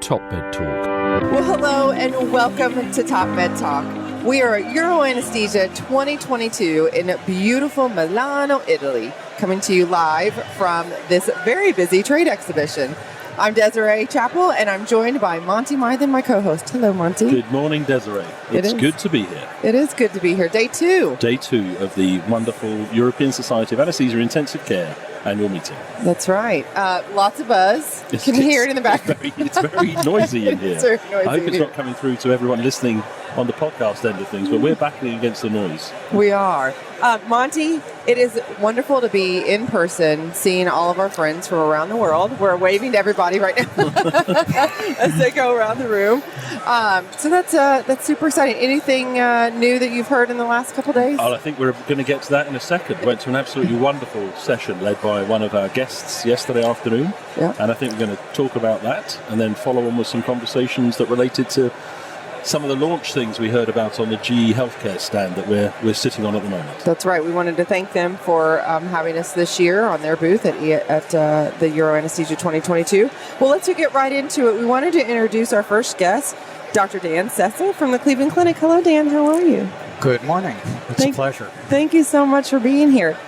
TopMedTalk. Well, hello and welcome to TopMedTalk. We are at Euroanesthesia 2022 in beautiful Milano, Italy, coming to you live from this very busy trade exhibition. I'm Desiree Chappell, and I'm joined by Monty, Mythen, my co-host. Hello, Monty. Good morning, Desiree. It's good to be here. It is good to be here. Day two. Day two of the wonderful European Society of Anesthesia Intensive Care annual meeting. That's right. Lots of buzz. You can hear it in the background. It's very noisy in here. It's very noisy. I hope it's not coming through to everyone listening on the podcast end of things, but we're battling against the noise. We are. Monty, it is wonderful to be in person, seeing all of our friends from around the world. We're waving to everybody right now as they go around the room. So that's super exciting. Anything new that you've heard in the last couple of days? I think we're going to get to that in a second. Went to an absolutely wonderful session led by one of our guests yesterday afternoon. Yeah. And I think we're going to talk about that and then follow on with some conversations that related to some of the launch things we heard about on the GE Healthcare stand that we're sitting on at the moment. That's right. We wanted to thank them for having us this year on their booth at the Euroanesthesia 2022. Well, let's get right into it. We wanted to introduce our first guest, Dr. Dan Sessler from the Cleveland Clinic. Hello, Dan. How are you? Good morning. It's a pleasure. Thank you so much for being here.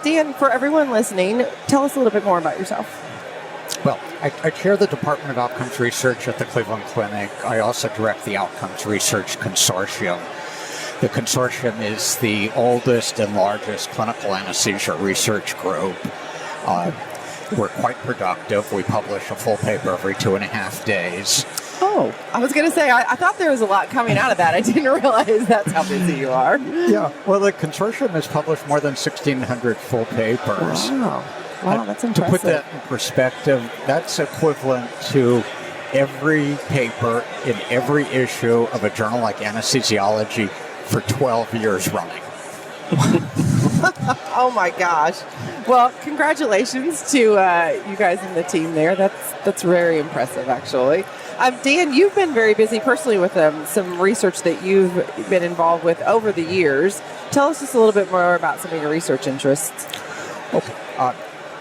Dan, for everyone listening, tell us a little bit more about yourself. Well, I chair the Department of Outcomes Research at the Cleveland Clinic. I also direct the Outcomes Research Consortium. The consortium is the oldest and largest clinical anesthesia research group. We're quite productive. We publish a full paper every 2.5 days. Oh, I was going to say, I thought there was a lot coming out of that. I didn't realize that's how busy you are. Yeah, well, the consortium has published more than 1,600 full papers. Wow, that's impressive. To put that in perspective, that's equivalent to every paper in every issue of a journal like Anesthesiology for 12 years running. Oh my gosh. Well, congratulations to you guys and the team there. That's very impressive, actually. Dan, you've been very busy personally with some research that you've been involved with over the years. Tell us just a little bit more about some of your research interests. Okay.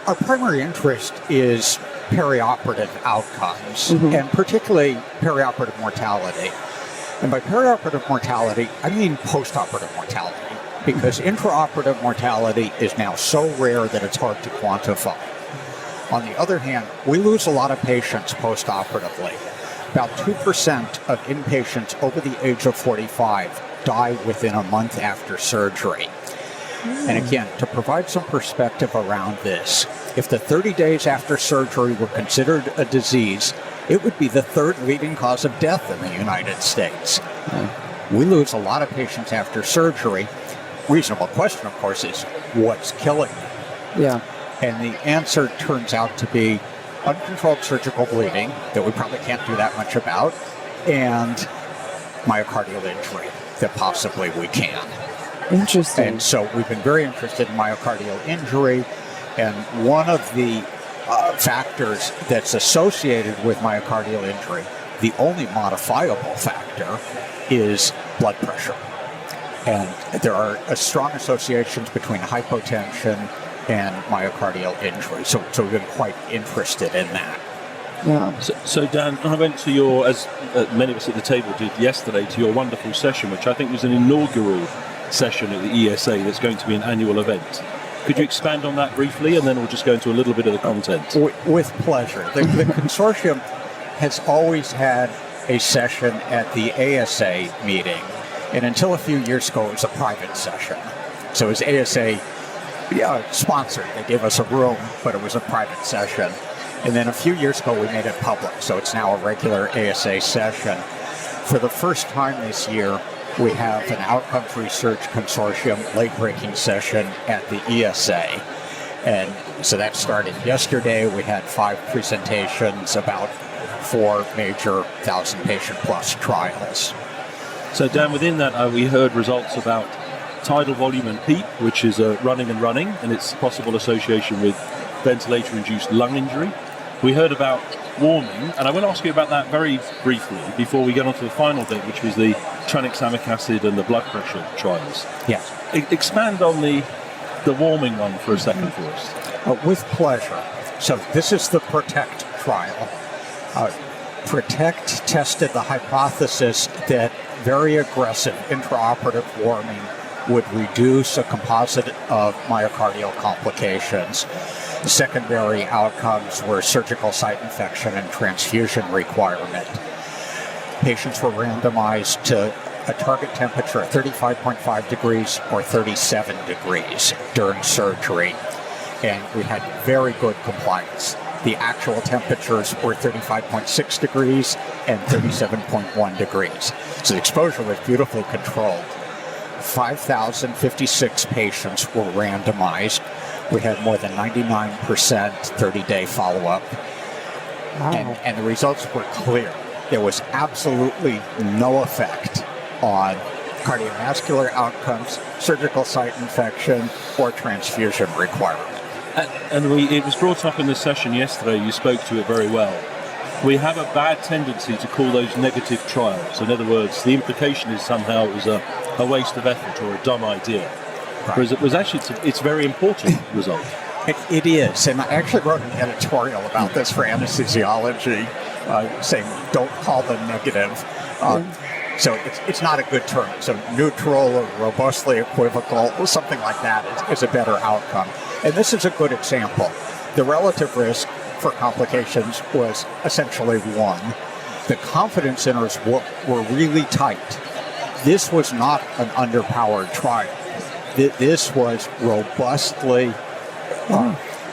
Our primary interest is perioperative outcomes, and particularly perioperative mortality. And by perioperative mortality, I mean postoperative mortality, because intraoperative mortality is now so rare that it's hard to quantify. On the other hand, we lose a lot of patients postoperatively. About 2% of inpatients over the age of 45 die within a month after surgery. And again, to provide some perspective around this, if the 30 days after surgery were considered a disease, it would be the third leading cause of death in the United States. We lose a lot of patients after surgery. Reasonable question, of course, is what's killing them? Yeah. And the answer turns out to be uncontrolled surgical bleeding, that we probably can't do that much about, and myocardial injury, that possibly we can. Interesting. And so we've been very interested in myocardial injury, and one of the factors that's associated with myocardial injury, the only modifiable factor, is blood pressure. And there are strong associations between hypotension and myocardial injury. So we've been quite interested in that. Yeah. So Dan, I went to your, as many of us at the table did yesterday, to your wonderful session, which I think was an inaugural session at the ESA that's going to be an annual event. Could you expand on that briefly, and then we'll just go into a little bit of the content? With pleasure. The consortium has always had a session at the ASA meeting, and until a few years ago, it was a private session. So it was ASA sponsored. They gave us a room, but it was a private session. And then a few years ago, we made it public, so it's now a regular ASA session. For the first time this year, we have an Outcomes Research Consortium late-breaking session at the ESA. And so that started yesterday. We had 5 presentations about 4 major 1,000-patient-plus trials. So Dan, within that, we heard results about tidal volume and PEEP, which is running and its possible association with ventilator-induced lung injury. We heard about warming, and I want to ask you about that very briefly before we get on to the final bit, which was the tranexamic acid and the blood pressure trials. Yes. Expand on the warming one for a second for us. With pleasure. So this is the PROTECT trial. PROTECT tested the hypothesis that very aggressive intraoperative warming would reduce a composite of myocardial complications. Secondary outcomes were surgical site infection and transfusion requirement. Patients were randomized to a target temperature of 35.5 degrees or 37 degrees during surgery, and we had very good compliance. The actual temperatures were 35.6 degrees and 37.1 degrees. So the exposure was beautifully controlled. 5,056 patients were randomized. We had more than 99% 30-day follow-up. Wow. And the results were clear. There was absolutely no effect on cardiovascular outcomes, surgical site infection, or transfusion requirement. And it was brought up in the session yesterday, you spoke to it very well. We have a bad tendency to call those negative trials. In other words, the implication is somehow it was a waste of effort or a dumb idea. Right. Whereas it was actually, it's a very important result. It is, and I actually wrote an editorial about this for anesthesiology, saying don't call them negative. So it's not a good term. So neutral or robustly equivocal, or something like that is a better outcome. And this is a good example. The relative risk for complications was essentially 1. The confidence intervals were really tight. This was not an underpowered trial. This was robustly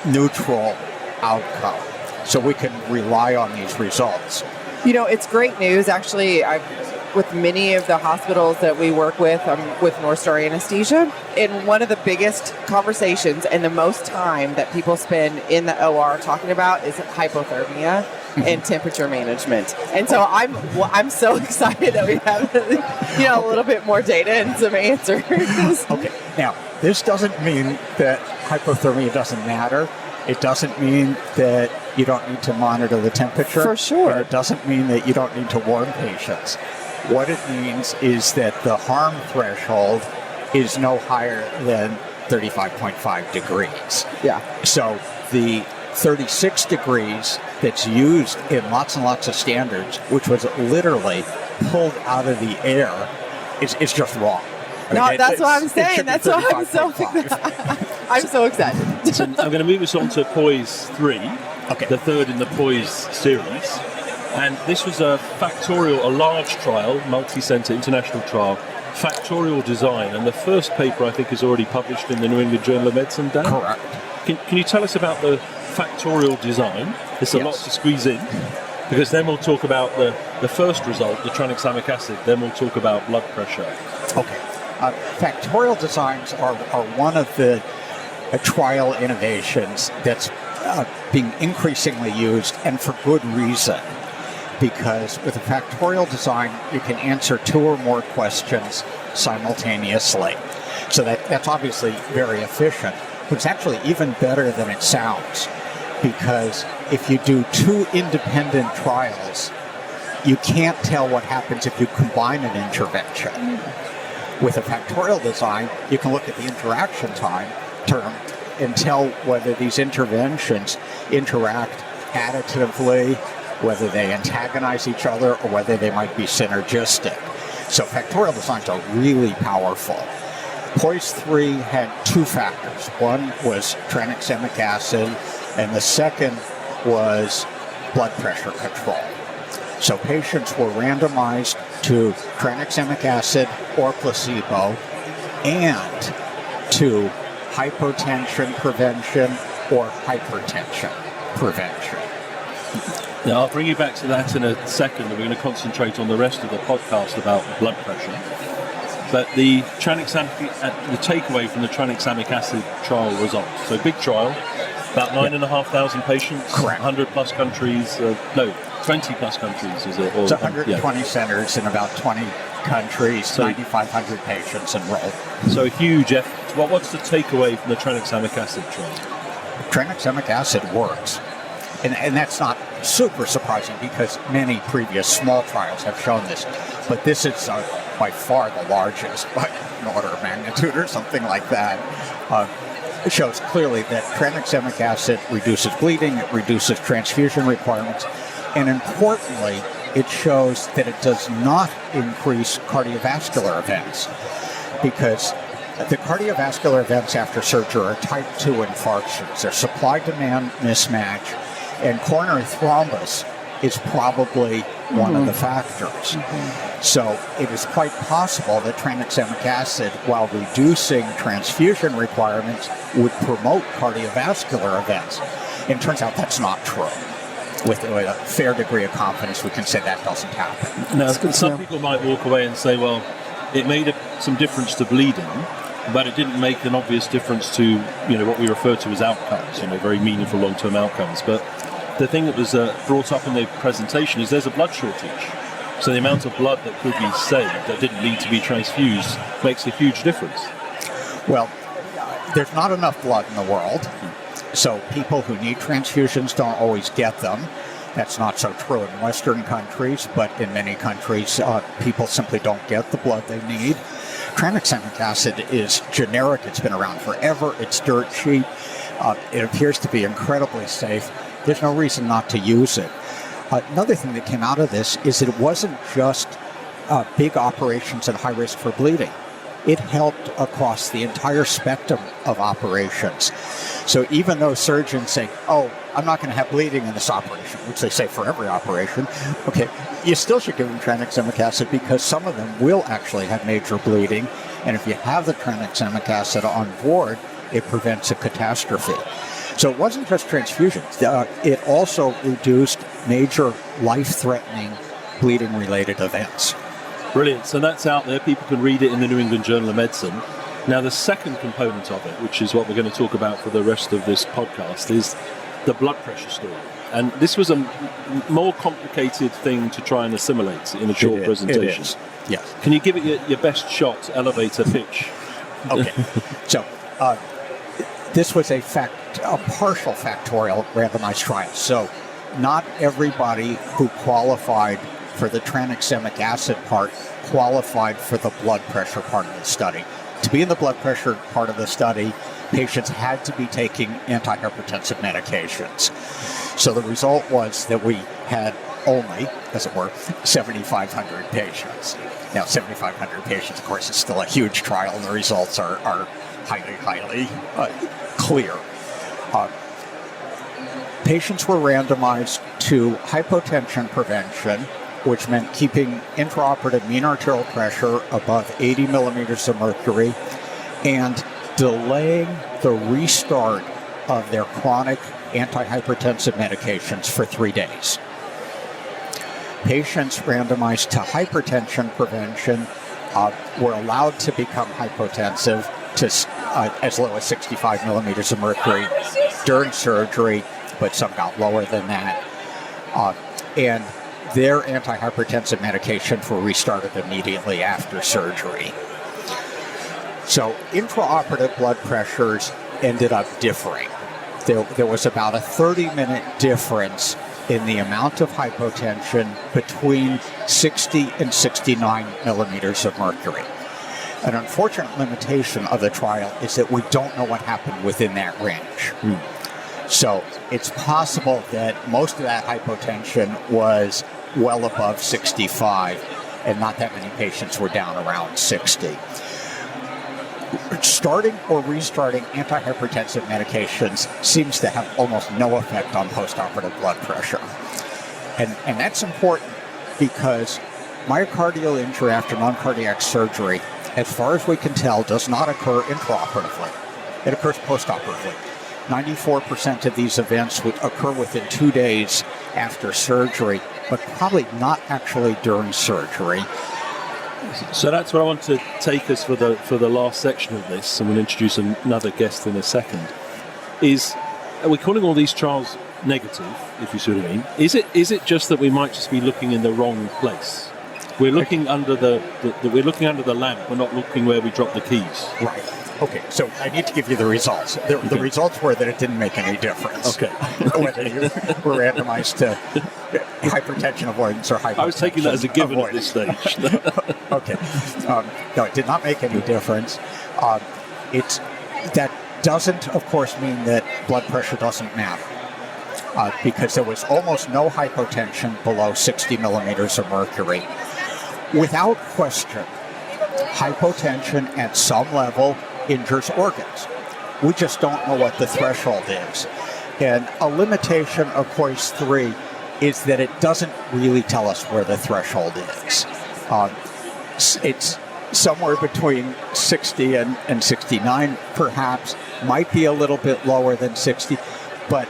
neutral outcome. So we can rely on these results. You know, it's great news. Actually, with many of the hospitals that we work with North Star Anesthesia, and one of the biggest conversations and the most time that people spend in the OR talking about is hypothermia and temperature management. And so I'm so excited that we have a little bit more data and some answers. Okay, now this doesn't mean that hypothermia doesn't matter. It doesn't mean that you don't need to monitor the temperature. For sure. And it doesn't mean that you don't need to warn patients. What it means is that the harm threshold is no higher than 35.5 degrees. Yeah. So the 36 degrees that's used in lots and lots of standards, which was literally pulled out of the air, is just wrong. No, that's what I'm saying. That's why I'm so excited. So I'm going to move us on to Poise 3, Okay. the third in the Poise series. And this was a large trial, multi-center international trial, factorial design. And the first paper, I think, is already published in the New England Journal of Medicine, Dan? Correct. Can you tell us about the factorial design? There's a lot to squeeze in, because then we'll talk about the first result, the tranexamic acid. Then we'll talk about blood pressure. Okay. Factorial designs are one of the trial innovations that's being increasingly used, and for good reason. Because with a factorial design, you can answer 2 or more questions simultaneously. So that's obviously very efficient. But it's actually even better than it sounds. Because if you do 2 independent trials, you can't tell what happens if you combine an intervention. With a factorial design, you can look at the interaction term and tell whether these interventions interact additively, whether they antagonize each other, or whether they might be synergistic. So factorial designs are really powerful. Poise 3 had 2 factors. One was tranexamic acid, and the second was blood pressure control. So patients were randomized to tranexamic acid or placebo and to hypotension prevention or hypertension prevention. Now, I'll bring you back to that in a second, and we're going to concentrate on the rest of the podcast about blood pressure. But the takeaway from the tranexamic acid trial results. So big trial, about 9,500 patients, Correct. 100 plus countries, 20 plus countries, is it? It's 120 centers in about 20 countries, 9,500 patients enrolled. So a huge effort. What's the takeaway from the tranexamic acid trial? Tranexamic acid works. And that's not super surprising because many previous small trials have shown this. But this is by far the largest, by an order of magnitude or something like that. It shows clearly that tranexamic acid reduces bleeding, it reduces transfusion requirements, And importantly, it shows that it does not increase cardiovascular events, because the cardiovascular events after surgery are type 2 infarctions. They're supply-demand mismatch, and coronary thrombus is probably one of the factors. So it is quite possible that tranexamic acid, while reducing transfusion requirements, would promote cardiovascular events. And it turns out that's not true. With a fair degree of confidence, we can say that doesn't happen. Now, some people might walk away and say, well, it made some difference to bleeding, but it didn't make an obvious difference to, what we refer to as outcomes, very meaningful long-term outcomes. But the thing that was brought up in the presentation is there's a blood shortage. So the amount of blood that could be saved that didn't need to be transfused makes a huge difference. Well, there's not enough blood in the world. So people who need transfusions don't always get them. That's not so true in Western countries, but in many countries, people simply don't get the blood they need. Tranexamic acid is generic. It's been around forever. It's dirt cheap. It appears to be incredibly safe. There's no reason not to use it. Another thing that came out of this is that it wasn't just big operations at high risk for bleeding. It helped across the entire spectrum of operations. So even though surgeons say, oh, I'm not going to have bleeding in this operation, which they say for every operation, okay, you still should give them tranexamic acid because some of them will actually have major bleeding. And if you have the tranexamic acid on board, it prevents a catastrophe. So it wasn't just transfusions. It also reduced major life-threatening bleeding-related events. Brilliant. So that's out there. People can read it in the New England Journal of Medicine. Now, the second component of it, which is what we're going to talk about for the rest of this podcast, is the blood pressure story. And this was a more complicated thing to try and assimilate in a short presentation. It is. Yes. Can you give it your best shot, elevator pitch? Okay. So this was a partial factorial randomized trial. So not everybody who qualified for the tranexamic acid part qualified for the blood pressure part of the study. To be in the blood pressure part of the study, patients had to be taking antihypertensive medications. So the result was that we had only, as it were, 7,500 patients. Now, 7,500 patients, of course, is still a huge trial, and the results are highly, highly clear. Patients were randomized to hypotension prevention, which meant keeping intraoperative mean arterial pressure above 80 millimeters of mercury and delaying the restart of their chronic antihypertensive medications for 3 days. Patients randomized to hypertension prevention were allowed to become hypotensive to as low as 65 millimeters of mercury during surgery, but some got lower than that. And their antihypertensive medications were restarted immediately after surgery. So intraoperative blood pressures ended up differing. There was about a 30-minute difference in the amount of hypotension between 60 and 69 millimeters of mercury. An unfortunate limitation of the trial is that we don't know what happened within that range. So it's possible that most of that hypotension was well above 65, and not that many patients were down around 60. Starting or restarting antihypertensive medications seems to have almost no effect on postoperative blood pressure. And that's important because myocardial injury after non-cardiac surgery, as far as we can tell, does not occur intraoperatively. It occurs postoperatively. 94% of these events would occur within 2 days after surgery, but probably not actually during surgery. So that's what I want to take us for the last section of this, and we'll introduce another guest in a second. Are we calling all these trials negative, if you see what I mean? Is it just that we might just be looking in the wrong place? We're looking under we're looking under the lamp. We're not looking where we drop the keys. Right. Okay, so I need to give you the results. The results were that it didn't make any difference. Okay. Whether you were randomized to hypertension avoidance or hypertension I was taking that as a given avoidance. at this stage. Okay. No, it did not make any difference. That doesn't, of course, mean that blood pressure doesn't matter. because there was almost no hypotension below 60 millimeters of mercury. Without question, hypotension at some level injures organs. We just don't know what the threshold is. And a limitation of POISE 3 is that it doesn't really tell us where the threshold is. It's somewhere between 60 and 69, perhaps, might be a little bit lower than 60, but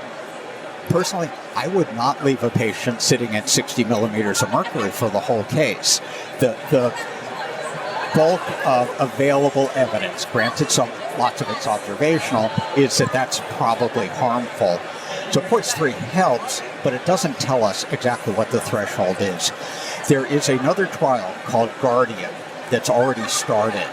personally, I would not leave a patient sitting at 60 millimeters of mercury for the whole case. The bulk of available evidence, granted lots of it's observational, is that that's probably harmful. So POISE 3 helps, but it doesn't tell us exactly what the threshold is. There is another trial called Guardian that's already started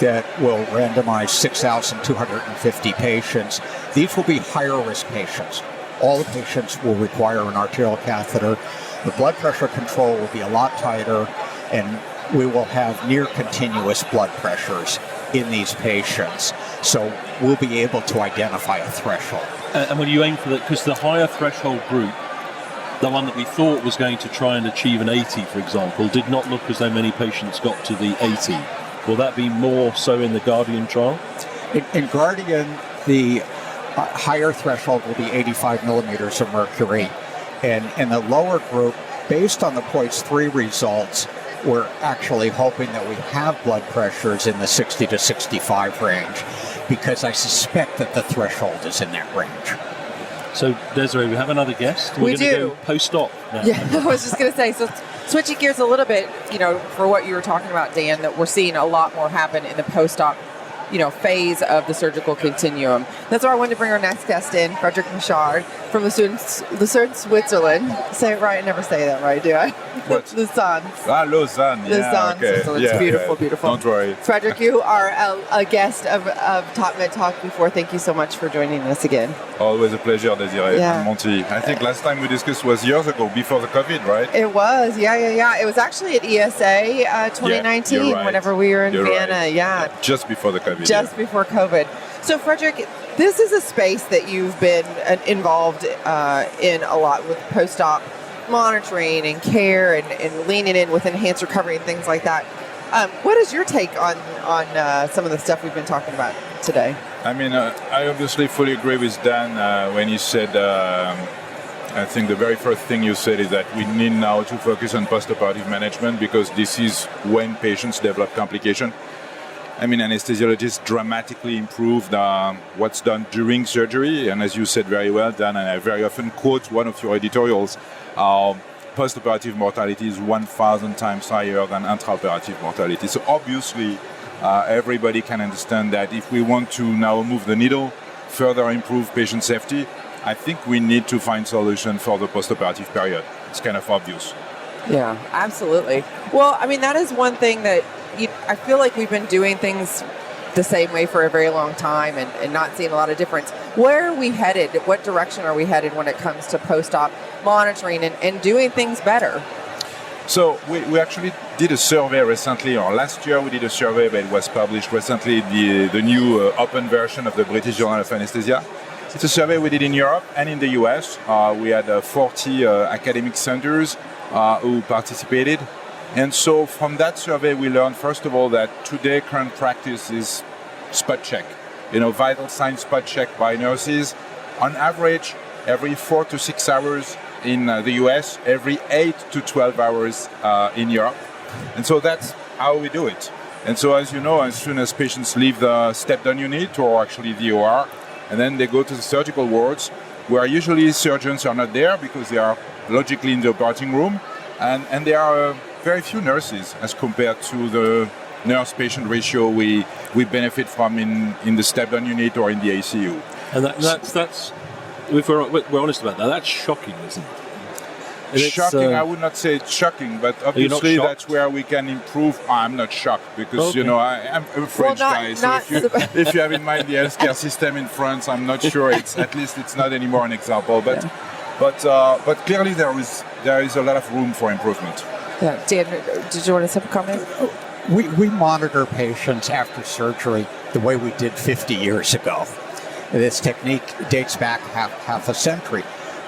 that will randomize 6,250 patients. These will be higher risk patients. All the patients will require an arterial catheter. The blood pressure control will be a lot tighter, and we will have near continuous blood pressures in these patients. So we'll be able to identify a threshold. And when you aim for that, because the higher threshold group, the one that we thought was going to try and achieve an 80, for example, did not look as though many patients got to the 80. Will that be more so in the Guardian trial? In Guardian, the higher threshold will be 85 millimeters of mercury. And in the lower group, based on the POISE 3 results, we're actually hoping that we have blood pressures in the 60 to 65 range, because I suspect that the threshold is in that range. So, Desiree, we have another guest. We're We going to do. go post-op now. Yeah, I was just going to say, so switching gears a little bit, for what you were talking about, Dan, that we're seeing a lot more happen in the post-op, phase of the surgical continuum. That's why I wanted to bring our next guest in, Frederic Michard from Lucerne, Switzerland. Say it right. I never say that right, do I? What? Lausanne. Lausanne. Yeah, Lausanne, okay. Switzerland. It's beautiful, beautiful. Don't worry. Frederic, you are a guest of TopMedTalk before. Thank you so much for joining us again. Always a pleasure, Desiree Yeah. and Monty. I think last time we discussed was years ago, before the COVID, right? It was, yeah. It was actually at ESA 2019, you're right. whenever we were in You're Vienna, right. yeah. Just before the COVID. Just before COVID. So, Frederic, this is a space that you've been involved in a lot with post-op monitoring and care and leaning in with enhanced recovery and things like that. What is your take on some of the stuff we've been talking about today? I mean, I obviously fully agree with Dan when he said, I think the very first thing you said is that we need now to focus on postoperative management, because this is when patients develop complication. I mean, anesthesiologists dramatically improved what's done during surgery, and as you said very well, Dan, and I very often quote one of your editorials, postoperative mortality is 1,000 times higher than intraoperative mortality. So obviously, everybody can understand that if we want to now move the needle, further improve patient safety, I think we need to find solution for the postoperative period. It's kind of obvious. Yeah, absolutely. Well, I mean, that is one thing that I feel like we've been doing things the same way for a very long time and not seeing a lot of difference. Where are we headed? What direction are we headed when it comes to post-op monitoring and doing things better? So we actually did a survey recently, or last year we did a survey, but it was published recently, the new open version of the British Journal of Anesthesia. It's a survey we did in Europe and in the US. We had 40 academic centers who participated. And so from that survey, we learned, first of all, that today current practice is spot check. Vital sign spot check by nurses. On average, every 4 to 6 hours in the US, every 8 to 12 hours in Europe. And so that's how we do it. And so as you know, as soon as patients leave the step-down unit, or actually the OR, and then they go to the surgical wards, where usually surgeons are not there because they are logically in the operating room, and there are very few nurses as compared to the nurse-patient ratio we benefit from in the step-down unit or in the ICU. And that's if we're honest about that, that's shocking, isn't it? And shocking, I would not say it's shocking, but obviously that's where we can improve. I'm not shocked because, I'm a French guy, so if you have in mind the healthcare system in France, I'm not sure it's not anymore an example. But clearly there is a lot of room for improvement. Yeah, Dan, did you want to have a comment? We monitor patients after surgery the way we did 50 years ago. This technique dates back half a century.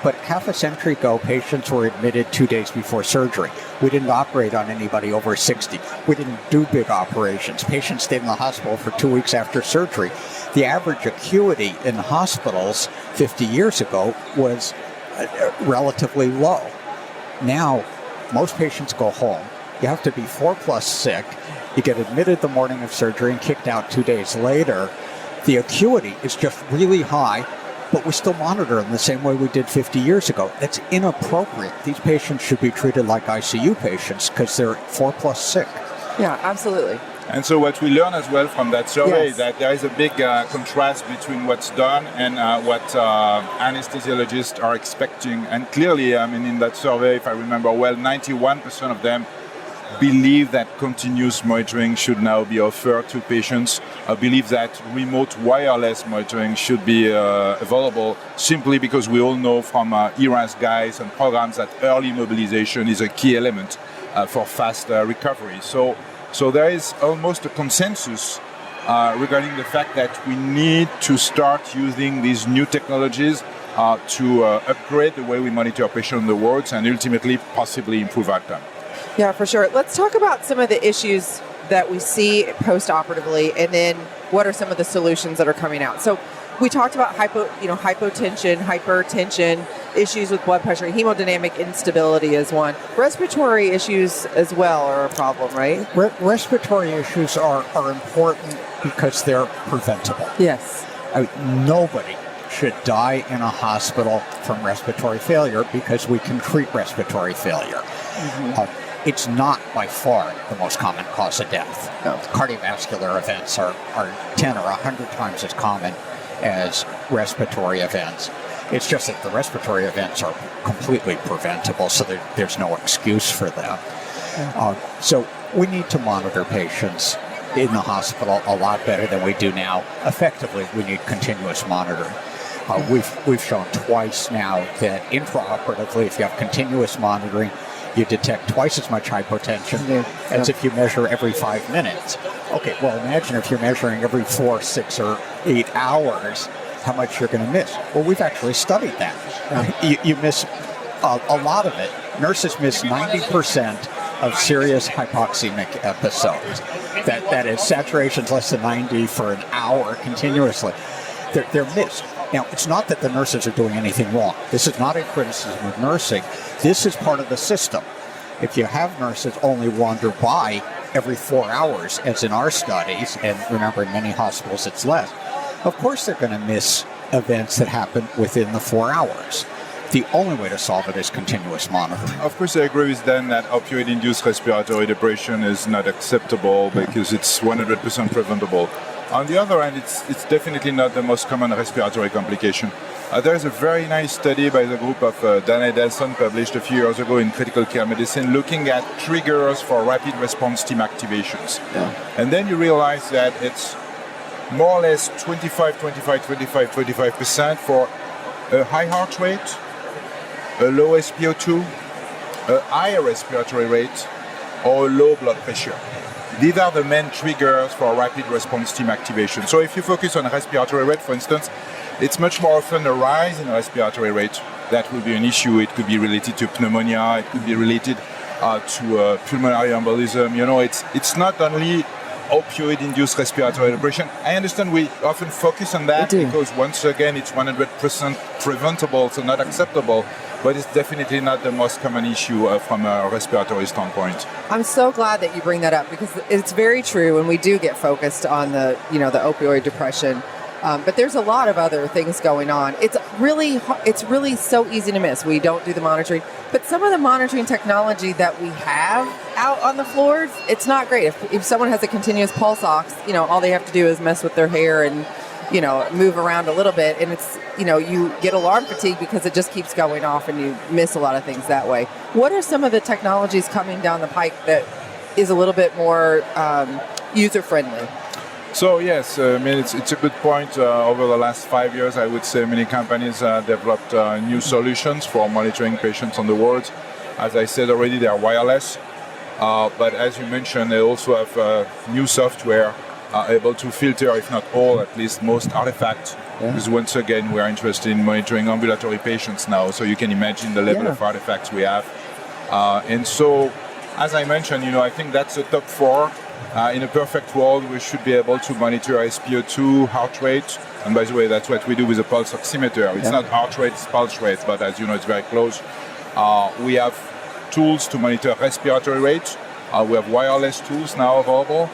but half a century ago, patients were admitted 2 days before surgery. We didn't operate on anybody over 60. We didn't do big operations. Patients stayed in the hospital for 2 weeks after surgery. The average acuity in hospitals 50 years ago was relatively low. Now, most patients go home. You have to be 4+ sick. You get admitted the morning of surgery and kicked out 2 days later. The acuity is just really high, but we still monitor them the same way we did 50 years ago. That's inappropriate. These patients should be treated like ICU patients because they're 4+ sick. Yeah, absolutely. And so what we learn as well from that survey is that there is a big contrast between what's done and what anesthesiologists are expecting. And clearly, I mean, in that survey, if I remember well, 91% of them believe that continuous monitoring should now be offered to patients. Believe that remote wireless monitoring should be available, simply because we all know from ERAS guides and programs that early mobilization is a key element for fast recovery. So there is almost a consensus regarding the fact that we need to start using these new technologies to upgrade the way we monitor patients in the wards and ultimately possibly improve outcome. Yeah, for sure. Let's talk about some of the issues that we see post-operatively, and then what are some of the solutions that are coming out. So we talked about hypotension, hypertension, issues with blood pressure, hemodynamic instability is one. Respiratory issues as well are a problem, right? Respiratory issues are important because they're preventable. Yes. Nobody should die in a hospital from respiratory failure because we can treat respiratory failure. Mm-hmm. It's not by far the most common cause of death. No. Cardiovascular events are 10 or 100 times as common as respiratory events. It's just that the respiratory events are completely preventable, so there's no excuse for them. So we need to monitor patients in the hospital a lot better than we do now. Effectively, we need continuous monitoring. We've shown twice now that intraoperatively, if you have continuous monitoring, you detect twice as much hypotension as if you measure every 5 minutes. Okay, well, imagine if you're measuring every 4, 6, or 8 hours, how much you're going to miss. Well, we've actually studied that. You miss a lot of it. Nurses miss 90% of serious hypoxemic episodes. That is saturations less than 90 for an hour continuously. They're missed. Now, it's not that the nurses are doing anything wrong. This is not a criticism of nursing. This is part of the system. If you have nurses only wander by every 4 hours, as in our studies, and remember in many hospitals it's less, of course they're going to miss events that happen within the 4 hours. The only way to solve it is continuous monitoring. Of course, I agree with Dan that opioid-induced respiratory depression is not acceptable because it's 100% preventable. On the other hand, it's definitely not the most common respiratory complication. There is a very nice study by the group of Dan Edelson published a few years ago in Critical Care Medicine looking at triggers for rapid response team activations. Yeah. And then you realize that it's more or less 25% for a high heart rate, a low SpO2, a higher respiratory rate, or a low blood pressure. These are the main triggers for rapid response team activation. So if you focus on respiratory rate, for instance, it's much more often a rise in respiratory rate. That will be an issue. It could be related to pneumonia. It could be related to pulmonary embolism. You know, it's not only opioid-induced respiratory depression. I understand we often focus on that because, once again, it's 100% preventable, so not acceptable. But it's definitely not the most common issue from a respiratory standpoint. I'm so glad that you bring that up because it's very true, and we do get focused on the opioid depression. But there's a lot of other things going on. It's really so easy to miss. We don't do the monitoring, but some of the monitoring technology that we have out on the floors, it's not great. If someone has a continuous pulse ox, all they have to do is mess with their hair and move around a little bit, and it's you get alarm fatigue because it just keeps going off, and you miss a lot of things that way. What are some of the technologies coming down the pike that is a little bit more user friendly? So yes, I mean it's a good point. Over the last 5 years, I would say many companies developed new solutions for monitoring patients on the wards. As I said already, they are wireless, but as you mentioned, they also have new software able to filter, if not all, at least most artifacts Because once again, we are interested in monitoring ambulatory patients now, so you can imagine the level of artifacts we have. And so, as I mentioned, I think that's the top 4. In a perfect world, we should be able to monitor SpO2, heart rate, and by the way, that's what we do with a pulse oximeter. It's not heart rate, it's pulse rate, but as you know, it's very close. We have tools to monitor respiratory rate. We have wireless tools now available.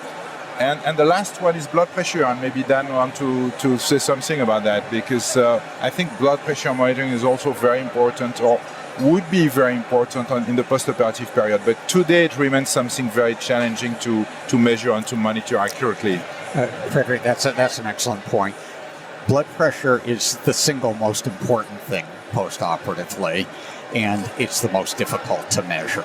And the last one is blood pressure, and maybe Dan wants to say something about that, because I think blood pressure monitoring is also very important, or would be very important in the postoperative period. But today it remains something very challenging to measure and to monitor accurately. Frederic, that's an excellent point. Blood pressure is the single most important thing post-operatively, and it's the most difficult to measure.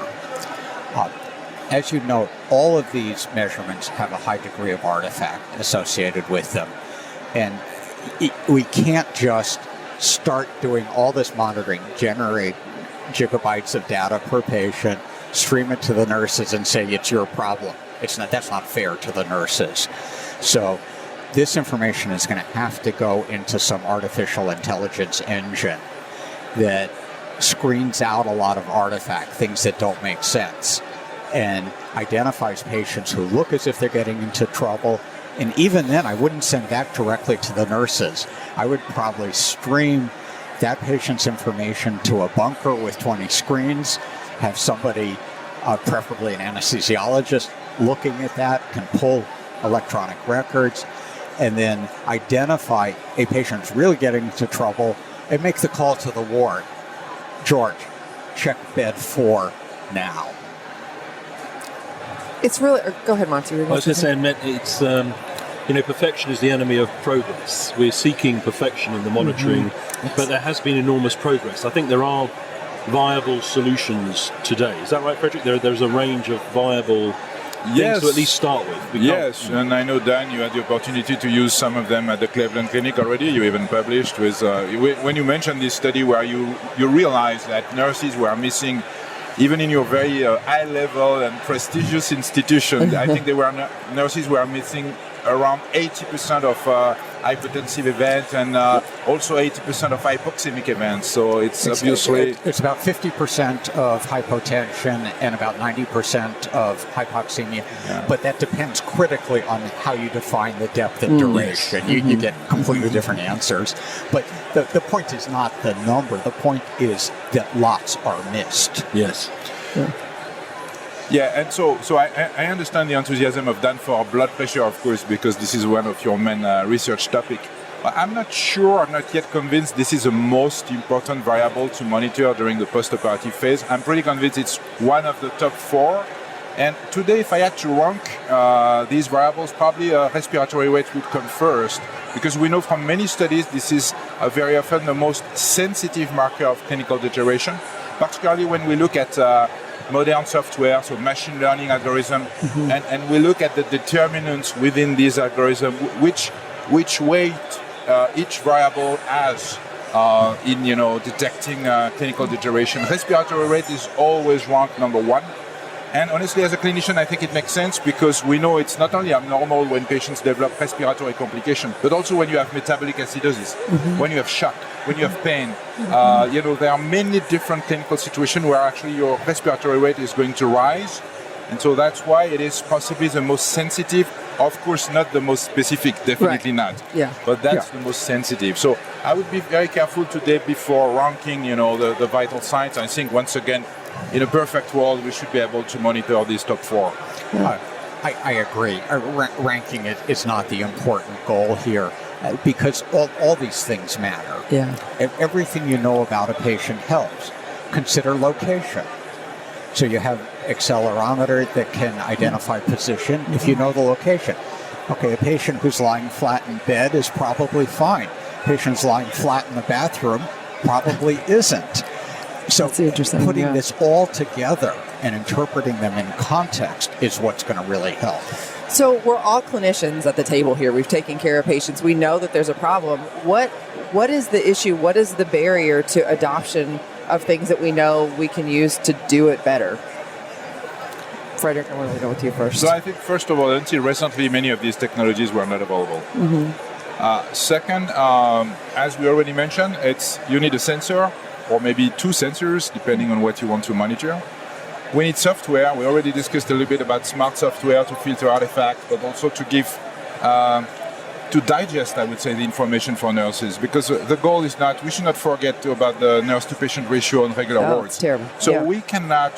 As you note, all of these measurements have a high degree of artifact associated with them. And we can't just start doing all this monitoring, generate gigabytes of data per patient, stream it to the nurses and say it's your problem. That's not fair to the nurses. So this information is going to have to go into some artificial intelligence engine that screens out a lot of artifact, things that don't make sense, and identifies patients who look as if they're getting into trouble. And even then, I wouldn't send that directly to the nurses. I would probably stream that patient's information to a bunker with 20 screens, have somebody, preferably an anesthesiologist, looking at that, can pull electronic records, and then identify a patient's really getting into trouble and make the call to the ward. George, check bed 4 now. It's really... Go ahead, Monty. I was just saying, it's... perfection is the enemy of progress. We're seeking perfection in the monitoring, but there has been enormous progress. I think there are viable solutions today. Is that right, Frederic? There's a range of viable things to at least start with. Yes, and I know, Dan, you had the opportunity to use some of them at the Cleveland Clinic already. You even published with... when you mentioned this study where you realized that nurses were missing, even in your very high-level and prestigious institution, I think there were nurses were missing around 80% of hypotensive events and also 80% of hypoxemic events. So it's obviously... It's about 50% of hypotension and about 90% of hypoxemia. Yeah. But that depends critically on how you define the depth and duration. You get completely different answers. But the point is not the number. The point is that lots are missed. Yes. Yeah. Yeah, and so I understand the enthusiasm of Dan for blood pressure, of course, because this is one of your main research topic. But I'm not yet convinced this is the most important variable to monitor during the postoperative phase. I'm pretty convinced it's one of the top 4. And today, if I had to rank these variables, probably respiratory rate would come first, because we know from many studies this is very often the most sensitive marker of clinical deterioration, particularly when we look at modern software, so machine learning algorithm, and we look at the determinants within these algorithms, which weight each variable has in detecting clinical deterioration. Respiratory rate is always ranked number 1. And honestly, as a clinician, I think it makes sense because we know it's not only abnormal when patients develop respiratory complications, but also when you have metabolic acidosis, when you have shock, when you have pain. There are many different clinical situations where actually your respiratory rate is going to rise. And so that's why it is possibly the most sensitive. Of course, not the most specific, definitely not. Yeah. But that's the most sensitive. So I would be very careful today before ranking, the vital signs. I think, once again, in a perfect world, we should be able to monitor these top 4. I agree. Ranking it is not the important goal here because all these things matter. Yeah. Everything you know about a patient helps. Consider location. So you have accelerometer that can identify position if you know the location. Okay, a patient who's lying flat in bed is probably fine. Patients lying flat in the bathroom probably isn't. So putting this all together and interpreting them in context is what's going to really help. So we're all clinicians at the table here. We've taken care of patients. We know that there's a problem. What is the issue? What is the barrier to adoption of things that we know we can use to do it better? Frederic, I want to go with you first. So I think, first of all, until recently, many of these technologies were not available. Second, as we already mentioned, you need a sensor or maybe two sensors depending on what you want to monitor. We need software. We already discussed a little bit about smart software to filter artifacts, but also to give, to digest, I would say, the information for nurses. Because the goal is not, we should not forget about the nurse-to-patient ratio on regular wards. It's terrible. So we cannot,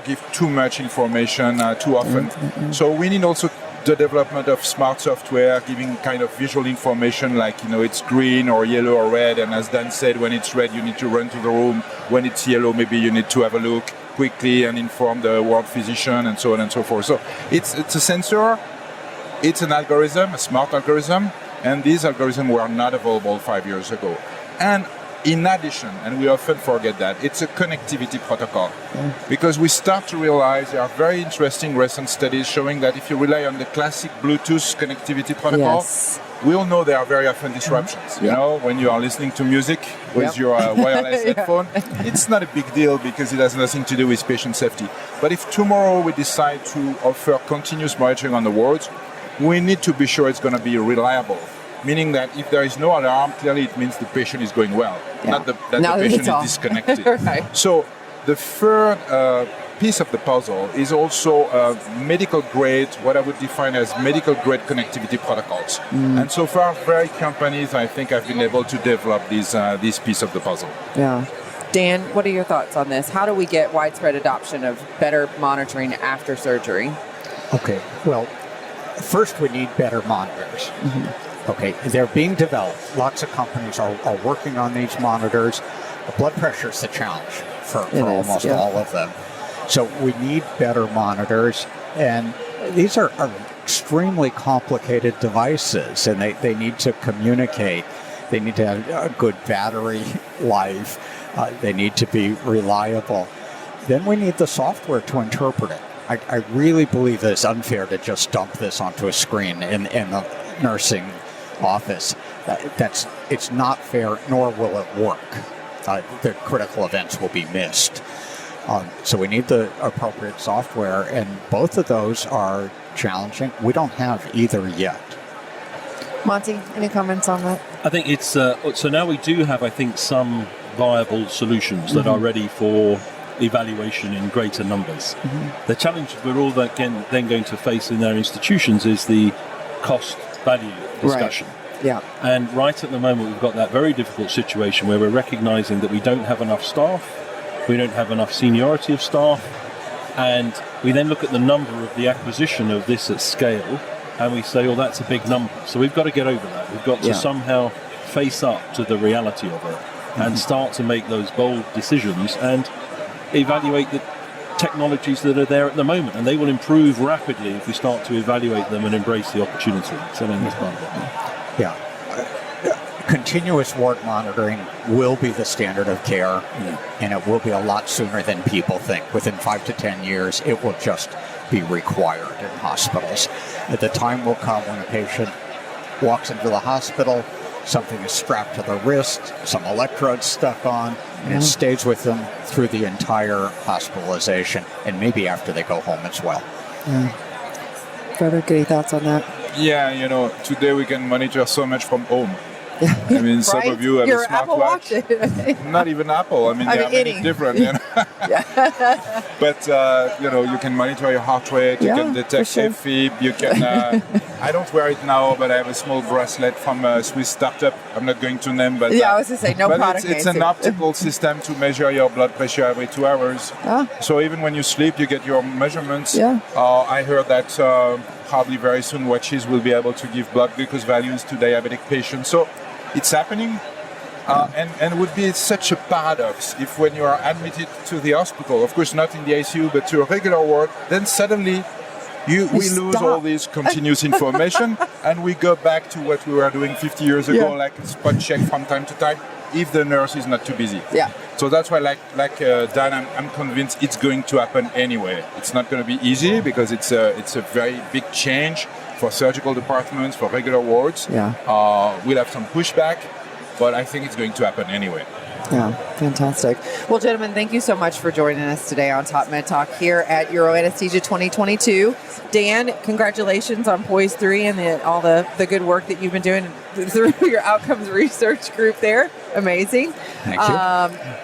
give too much information too often. So we need also the development of smart software, giving kind of visual information like, it's green or yellow or red. And as Dan said, when it's red, you need to run to the room. When it's yellow, maybe you need to have a look quickly and inform the ward physician and so on and so forth. So it's a sensor, it's an algorithm, a smart algorithm, and these algorithms were not available 5 years ago. And in addition, and we often forget that, it's a connectivity protocol. Because we start to realize there are very interesting recent studies showing that if you rely on the classic Bluetooth connectivity protocol, we all know there are very often disruptions. When you are listening to music with your wireless headphone, it's not a big deal because it has nothing to do with patient safety. But if tomorrow we decide to offer continuous monitoring on the wards, we need to be sure it's going to be reliable. Meaning that if there is no alarm, clearly it means the patient is going well, not that the patient is disconnected. Right. So the third piece of the puzzle is also medical grade, what I would define as medical grade connectivity protocols. And so far, very companies, I think, have been able to develop this piece of the puzzle. Yeah. Dan, what are your thoughts on this? How do we get widespread adoption of better monitoring after surgery? Okay, well, first we need better monitors. Okay, they're being developed. Lots of companies are working on these monitors. The blood pressure is the challenge for almost all of them. So we need better monitors, and these are extremely complicated devices, and they need to communicate. They need to have a good battery life. They need to be reliable. Then we need the software to interpret it. I really believe that it's unfair to just dump this onto a screen in the nursing office. It's not fair, nor will it work. The critical events will be missed. So we need the appropriate software, and both of those are challenging. We don't have either yet. Monty, any comments on that? I think it's so now we do have, I think, some viable solutions that are ready for evaluation in greater numbers. The challenge we're all then going to face in our institutions is the cost-value discussion. Right. Yeah. And right at the moment, we've got that very difficult situation where we're recognizing that we don't have enough staff, we don't have enough seniority of staff, and we then look at the number of the acquisition of this at scale, and we say, oh, that's a big number. So we've got to get over that. We've got to somehow face up to the reality of it and start to make those bold decisions and evaluate the technologies that are there at the moment, and they will improve rapidly if we start to evaluate them and embrace the opportunity. So I think that's part of it. Yeah. Continuous ward monitoring will be the standard of care, and it will be a lot sooner than people think. Within 5 to 10 years, it will just be required in hospitals. The time will come when a patient walks into the hospital, something is strapped to the wrist, some electrodes stuck on, and it stays with them through the entire hospitalization, and maybe after they go home as well. Frederic, any thoughts on that? Yeah, today we can monitor so much from home. I mean, some of you have Your a smartwatch. Not even Apple. I mean, there are many different. But, you can monitor your heart rate, you can detect AFib, you can... I don't wear it now, but I have a small bracelet from a Swiss startup. I'm not going to name, but... I was going to say, no product it's an optical system to measure your blood pressure every 2 hours. So even when you sleep, you get your measurements. I heard that probably very soon watches will be able to give blood glucose values to diabetic patients. So it's happening. And would be such a paradox if when you are admitted to the hospital, of course not in the ICU, but to a regular ward, then suddenly we lose all this continuous information and we go back to what we were doing 50 years ago, like a spot check from time to time, if the nurse is not too busy. So that's why, like Dan, I'm convinced it's going to happen anyway. It's not going to be easy because it's a very big change for surgical departments, for regular wards. We'll have some pushback, but I think it's going to happen anyway. Yeah, fantastic. Well, gentlemen, thank you so much for joining us today on Top Med Talk here at Euroanesthesia 2022. Dan, congratulations on Poise 3 and all the good work that you've been doing through your outcomes research group there. Amazing. Thank you.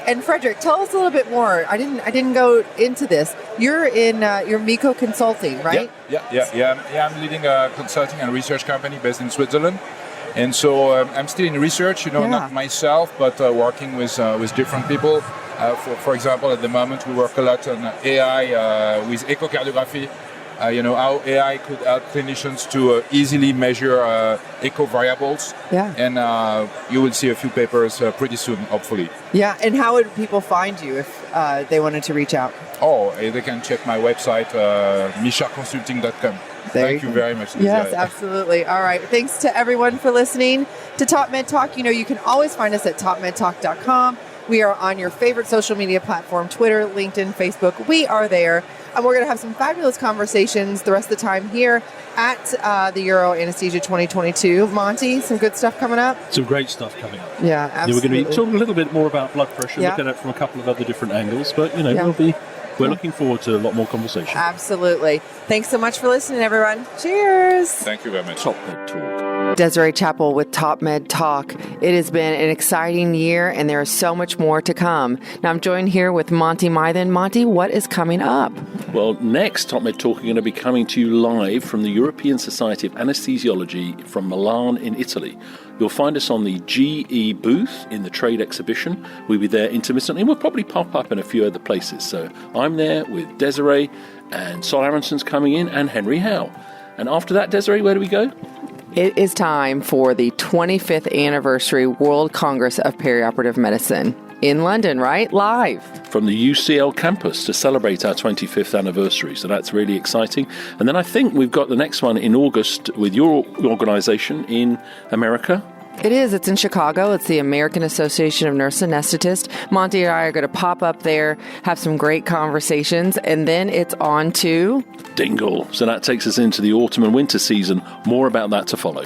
And Frederic, tell us a little bit more. I didn't go into this. You're in your MiCo Consulting, right? Yeah. I'm leading a consulting and research company based in Switzerland. And so I'm still in research, not myself, but working with different people. For example, at the moment, we work a lot on AI with echocardiography. How AI could help clinicians to easily measure echo variables. Yeah. And you will see a few papers pretty soon, hopefully. Yeah. And how would people find you if they wanted to reach out? Oh, they can check my website, michardconsulting.com. Thank you very much. Yes, absolutely. All right. Thanks to everyone for listening to Top Med Talk. You can always find us at topmedtalk.com. We are on your favorite social media platform, Twitter, LinkedIn, Facebook. We are there. And we're going to have some fabulous conversations the rest of the time here at the Euroanesthesia 2022. Monty, some good stuff coming up? Some great stuff coming up. Yeah, absolutely. We're going to be talking a little bit more about blood pressure, looking at it from a couple of other different angles. But, we're looking forward to a lot more conversation. Absolutely. Thanks so much for listening, everyone. Cheers. Thank you very much. TopMed Talk. Desiree Chappell with Top Med Talk. It has been an exciting year, and there is so much more to come. Now, I'm joined here with Monty Mythen. Monty, what is coming up? Well, next, TopMed Talk are going to be coming to you live from the European Society of Anesthesiology from Milan in Italy. You'll find us on the GE booth in the trade exhibition. We'll be there intermittently, and we'll probably pop up in a few other places. So I'm there with Desiree, and Sol Aronson's coming in, and Henry Howe. And after that, Desiree, where do we go? It is time for the 25th anniversary World Congress of Perioperative Medicine in London, right? Live. From the UCL campus to celebrate our 25th anniversary. So that's really exciting. And then I think we've got the next one in August with your organization in America. It is. It's in Chicago. It's the American Association of Nurse Anesthetists. Monty and I are going to pop up there, have some great conversations, and then it's on to Dingle. So that takes us into the autumn and winter season. More about that to follow.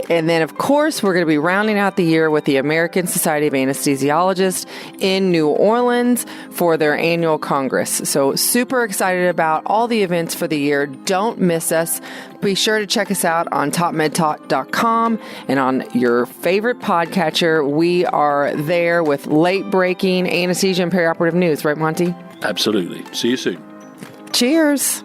And then, of course, we're going to be rounding out the year with the American Society of Anesthesiologists in New Orleans for their annual Congress. So super excited about all the events for the year. Don't miss us. Be sure to check us out on topmedtalk.com and on your favorite podcatcher. We are there with late-breaking anesthesia and perioperative news. Right, Monty? Absolutely. See you soon. Cheers.